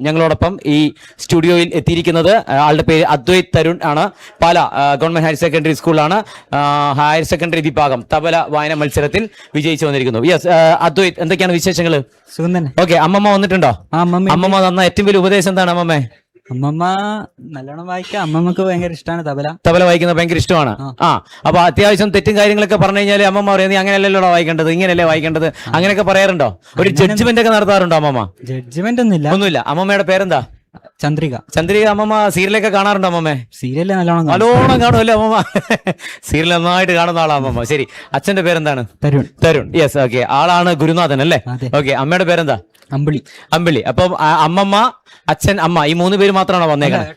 ഞങ്ങളോടൊപ്പം ഈ സ്റ്റുഡിയോയിൽ എത്തിയിരിക്കുന്നത് ആളുടെ പേര് അദ്വൈത് തരുൺ ആണ്. പാല ഗവൺമെന്റ് ഹയർ സെക്കൻഡറി സ്കൂളിലാണ് ഹയർ സെക്കൻഡറി വിഭാഗം തബല വായന മത്സരത്തിൽ വിജയിച്ചു വന്നിരിക്കുന്നു. യെസ് അദ്വൈത്, എന്തൊക്കെയാണ് വിശേഷങ്ങൾ? ഓക്കെ, അമ്മമ്മ വന്നിട്ടുണ്ടോ? അമ്മമ്മ തന്ന ഏറ്റവും വലിയ ഉപദേശം എന്താണ് അമ്മമ്മേ? അമ്മമ്മ നല്ലോണം വായിക്കാം. അമ്മമ്മക്ക് ഭയങ്കര ഇഷ്ടമാണ് തബല വായിക്കുന്നത് ഭയങ്കര ഇഷ്ടമാണ്. അപ്പൊ അത്യാവശ്യം തെറ്റും കാര്യങ്ങളൊക്കെ പറഞ്ഞു കഴിഞ്ഞാൽ അമ്മമ്മ പറയുന്നത് അങ്ങനെയല്ലല്ലോ വായിക്കേണ്ടത്, ഇങ്ങനെയല്ലേ വായിക്കേണ്ടത്, അങ്ങനെയൊക്കെ പറയാറുണ്ടോ? ഒരു ജഡ്ജ്മെന്റ് ഒക്കെ നടത്താറുണ്ടോ അമ്മമ്മ? ജഡ്ജ്മെന്റ് ഒന്നുമില്ല. അമ്മമ്മയുടെ പേരെന്താ? ചന്ദ്രിക. അമ്മമ്മ സീരിയലൊക്കെ കാണാറുണ്ടോ അമ്മമ്മേ? സീരിയല് നല്ലോണം കാണുമല്ലോ അമ്മമ്മ. സീരിയൽ നന്നായിട്ട് കാണുന്ന ആളാ അമ്മമ്മ. ശരി, അച്ഛന്റെ പേരെന്താണ്? തരുൺ. Yes, okay. ആളാണ് ഗുരുനാഥൻ അല്ലേ? ഓക്കെ. അമ്മയുടെ പേരെന്താ? അമ്പിളി. അപ്പം അമ്മമ്മ, അച്ഛൻ, അമ്മ, ഈ 3 പേര് മാത്രമാണോ വന്നേക്കുന്നത്?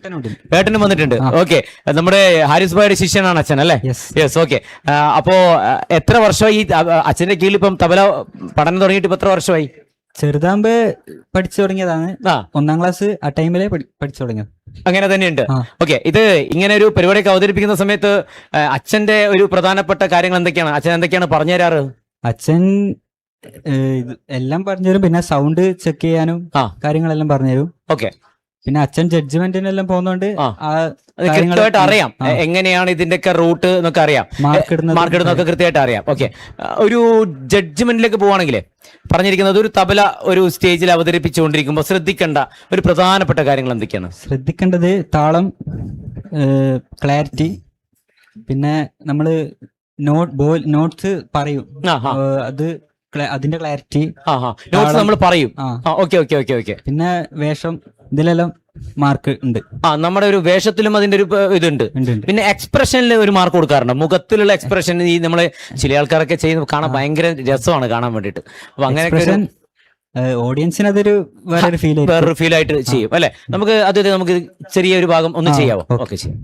ഏട്ടനും വന്നിട്ടുണ്ട്. ഓക്കെ. നമ്മുടെ ഹാരിസ് ഭായിയുടെ ശിഷ്യനാണ് അച്ഛൻ അല്ലേ? Yes, okay. അപ്പോ എത്ര വർഷമായി അച്ഛന്റെ കീഴിൽ ഇപ്പം തബല പഠനം തുടങ്ങിയിട്ട്? ഇപ്പൊ എത്ര വർഷമായി? ചെറുതാകുമ്പോ പഠിച്ചു തുടങ്ങിയതാണ്. 1ാം ക്ലാസ് ആ ടൈമിലെ പഠിച്ചു തുടങ്ങിയത്. അങ്ങനെ തന്നെയുണ്ട്. ഓക്കെ. ഇത് ഇങ്ങനെ ഒരു പരിപാടിയൊക്കെ അവതരിപ്പിക്കുന്ന സമയത്ത് അച്ഛന്റെ ഒരു പ്രധാനപ്പെട്ട കാര്യങ്ങൾ എന്തൊക്കെയാണ്? അച്ഛൻ എന്തൊക്കെയാണ് പറഞ്ഞു തരാറ്? അച്ഛൻ എല്ലാം പറഞ്ഞുതരും. പിന്നെ സൗണ്ട് ചെക്ക് ചെയ്യാനും കാര്യങ്ങളെല്ലാം പറഞ്ഞുതരും. ഓക്കെ. പിന്നെ അച്ഛൻ ജഡ്ജ്മെന്റിനെല്ലാം പോകുന്നോണ്ട് കൃത്യമായിട്ട് അറിയാം എങ്ങനെയാണ് ഇതിന്റെയൊക്കെ റൂട്ട് എന്നൊക്കെ അറിയാം, മാർക്ക് ഇടുന്നൊക്കെ കൃത്യമായിട്ട് അറിയാം. ഓക്കെ. ഒരു ജഡ്ജ്മെന്റിലേക്ക് പോവാണെങ്കിൽ പറഞ്ഞിരിക്കുന്നത് ഒരു തബല ഒരു സ്റ്റേജിൽ അവതരിപ്പിച്ചുകൊണ്ടിരിക്കുമ്പോൾ ശ്രദ്ധിക്കേണ്ട ഒരു പ്രധാനപ്പെട്ട കാര്യങ്ങൾ എന്തൊക്കെയാണ്? ശ്രദ്ധിക്കേണ്ടത് താളം, ക്ലാരിറ്റി, പിന്നെ നമ്മള് നോട്ട്സ് പറയും, അത് അതിന്റെ ക്ലാരിറ്റി നോട്ട്സ് നമ്മൾ പറയും. പിന്നെ വേഷം, ഇതിലെല്ലാം മാർക്ക് ഉണ്ട്. നമ്മുടെ ഒരു വേഷത്തിലും അതിന്റെ ഒരു ഇതുണ്ട്. പിന്നെ എക്സ്പ്രഷനിൽ ഒരു മാർക്ക് കൊടുക്കാറുണ്ട്. മുഖത്തിലുള്ള എക്സ്പ്രഷൻ ഈ നമ്മള് ചില ആൾക്കാരൊക്കെ ചെയ്യുന്ന കാണാൻ ഭയങ്കര രസമാണ് കാണാൻ വേണ്ടിട്ട്. അപ്പൊ അങ്ങനെയൊക്കെ ഓഡിയൻസിന് അതൊരു വേറൊരു ഫീൽ ആയിട്ട് ചെയ്യും അല്ലെ? നമുക്ക് ചെറിയൊരു ഭാഗം ഒന്ന് ചെയ്യാവോ? ഓക്കെ, ചെയ്യും.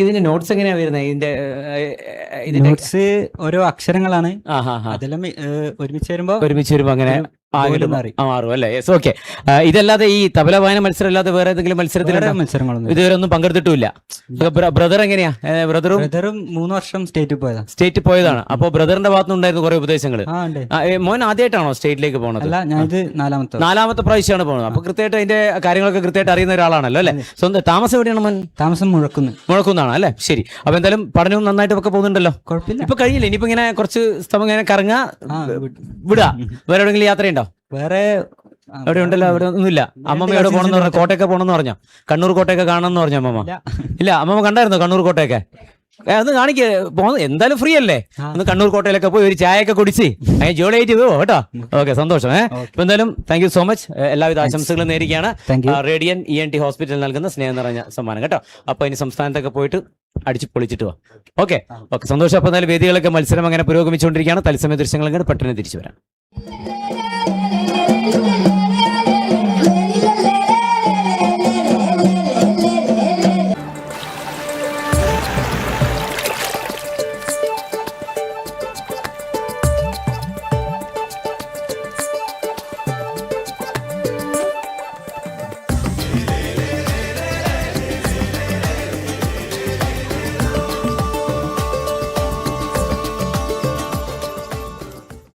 ഇതിന്റെ നോട്ട്സ് എങ്ങനെയാ വരുന്നത്? ഇതിന്റെ നോട്ട്സ് ഓരോ അക്ഷരങ്ങളാണ്. അതെല്ലാം ഒരുമിച്ച് വരുമ്പോ അങ്ങനെ മാറും അല്ലേ? Yes, okay. ഇതല്ലാതെ ഈ തബല വായന മത്സരം അല്ലാതെ വേറെ ഏതെങ്കിലും മത്സരങ്ങളൊന്നും ഇതുവരെ ഒന്നും പങ്കെടുത്തിട്ടില്ല? ബ്രദർ എങ്ങനെയാ? ബ്രദറും 3 വർഷം സ്റ്റേറ്റ് പോയതാണ്. അപ്പൊ ബ്രദറിന്റെ ഭാഗത്തുനിന്നുണ്ടായിരുന്നു കുറെ ഉപദേശങ്ങൾ. മോൻ ആദ്യമായിട്ടാണോ സ്റ്റേറ്റിലേക്ക് പോകുന്നത്? നാലാമത്തെ പ്രാവശ്യമാണ് പോകുന്നത്. അപ്പൊ കൃത്യമായിട്ട് അതിന്റെ കാര്യങ്ങളൊക്കെ കൃത്യമായിട്ട് അറിയുന്ന ഒരാളാണല്ലോ അല്ലെ? സ്വന്തം താമസം എവിടെയാണ് മോൻ? താമസം മുഴക്കുന്നാണ് അല്ലെ? ശരി. അപ്പൊ എന്തായാലും പഠനവും നന്നായിട്ട് ഒക്കെ പോകുന്നുണ്ടല്ലോ. കുഴപ്പമില്ല. ഇപ്പൊ കഴിയില്ല, ഇനിയിപ്പോ ഇങ്ങനെ കുറച്ച് സ്ഥലം ഇങ്ങനെ കറങ്ങാ വിടുക. വേറെ എവിടെയെങ്കിലും യാത്രയുണ്ടോ? വേറെ എവിടെ ഉണ്ടല്ലോ? അവിടെ ഒന്നുമില്ല. അമ്മമ്മയോട് പോകണമെന്ന് പറഞ്ഞ കോട്ടയൊക്കെ പോകണമെന്ന് പറഞ്ഞോ? കണ്ണൂർ കോട്ടയൊക്കെ കാണണമെന്ന് പറഞ്ഞോ അമ്മമ്മ? ഇല്ല, അമ്മമ്മ കണ്ടായിരുന്നോ കണ്ണൂർ കോട്ടയൊക്കെ? ഒന്ന് കാണിക്ക്. എന്തായാലും ഫ്രീ അല്ലേ? ഒന്ന് കണ്ണൂർ കോട്ടയിലൊക്കെ പോയി ഒരു ചായ ഒക്കെ കുടിച്ച് ജോളിയായിട്ട് പോവോ കേട്ടോ. ഓക്കെ, സന്തോഷം. ഇപ്പൊ എന്തായാലും താങ്ക് യു സോ മച്ച്. എല്ലാവിധ ആശംസകളും നേരിക്കുകയാണ്. റേഡിയൻ ENT ഹോസ്പിറ്റൽ നൽകുന്ന സ്നേഹം നിറഞ്ഞ സമ്മാനം കേട്ടോ. അപ്പൊ ഇനി സംസ്ഥാനത്തൊക്കെ പോയിട്ട് അടിച്ച് പൊളിച്ചിട്ട് പോവാം. ഓക്കെ, സന്തോഷം. അപ്പൊ എന്തായാലും വേദികളൊക്കെ മത്സരം അങ്ങനെ പുരോഗമിച്ചുകൊണ്ടിരിക്കുകയാണ്. തത്സമയ ദൃശ്യങ്ങളൊക്കെ പെട്ടെന്ന് തിരിച്ചു വരാം.